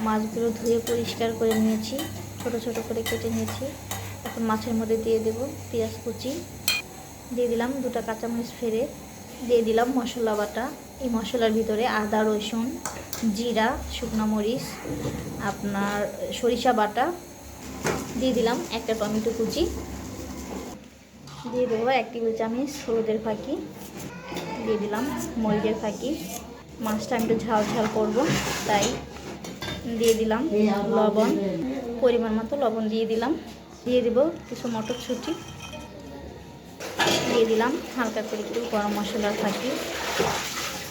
মাছগুলো ধুয়ে পরিষ্কার করে নিয়েছি, ছোট ছোট করে কেটে নিয়েছি। এখন মাছের মধ্যে দিয়ে দেব পেঁয়াজ কুচি, দিয়ে দিলাম 2টা কাঁচামরিচ ফেড়ে, দিয়ে দিলাম মশলা বাটা। এই মশলার ভিতরে আদা, রসুন, জিরা, শুকনো মরিচ, আপনার সরিষা বাটা, দিয়ে দিলাম একটা টমেটো কুচি, দিয়ে দেবো 1 টেবিল চামচ হলুদের ফাঁকি, দিয়ে দিলাম মরিচের ফাঁকি। মাছটা আমি একটু ঝাল ঝাল করবো, তাই দিয়ে দিলাম লবণ, পরিমাণ মতো লবণ দিয়ে দিলাম। দিয়ে দেবো কিছু মটরশুঁটি, দিয়ে দিলাম হালকা করে একটু গরম মশলার ফাঁকি,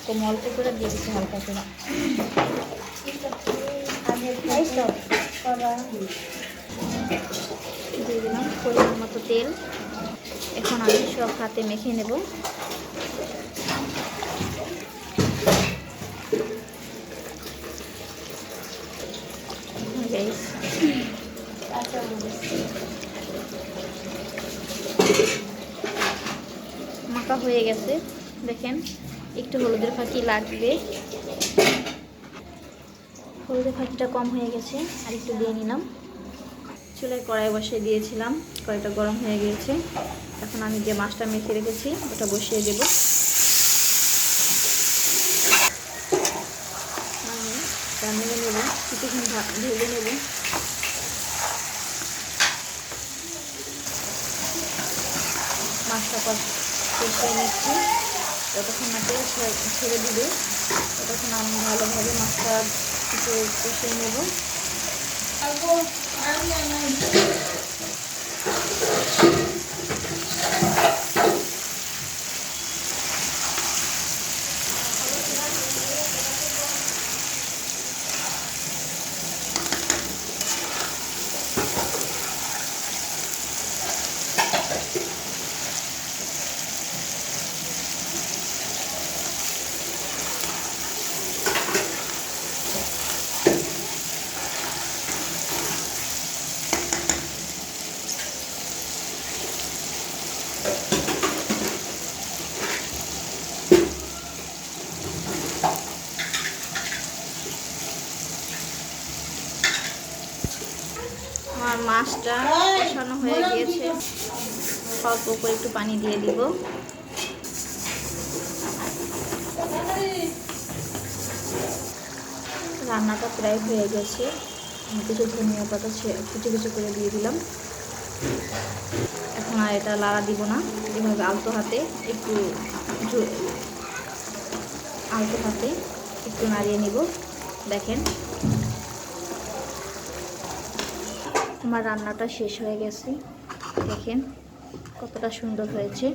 কম অল্প করে দিয়ে দিচ্ছি হালকা করে। দিয়ে দিলাম পরিমাণ মতো তেল। এখন আমি সব হাতে মেখে নেব। মাখা হয়ে গেছে, দেখেন একটু হলুদের ফাঁকি লাগবে, হলুদের ফাঁকিটা কম হয়ে গেছে, আর একটু দিয়ে নিলাম। চুলায় কড়াই বসিয়ে দিয়েছিলাম, কড়াইটা গরম হয়ে গিয়েছে। এখন আমি যে মাছটা মেখে রেখেছি ওটা বসিয়ে দেব। আমি নেড়ে নেব, কিছুক্ষণ ভেজে নেব। মাছটা কষিয়ে নিচ্ছি, যতক্ষণ না তেল ছেড়ে দিবে ততক্ষণ আমি ভালোভাবে মাছটা একটু কষিয়ে নেব। আমার মাছটা কষানো হয়ে গিয়েছে, অল্প করে একটু পানি দিয়ে দিব। রান্নাটা প্রায় হয়ে গেছে, কিছু ধনিয়া পাতা কুচি কুচি করে দিয়ে দিলাম। এখন আর এটা লাড়া দিব না, এভাবে আলতো হাতে একটু নাড়িয়ে নিব। দেখেন আমার রান্নাটা শেষ হয়ে গেছে, দেখেন কতটা সুন্দর হয়েছে।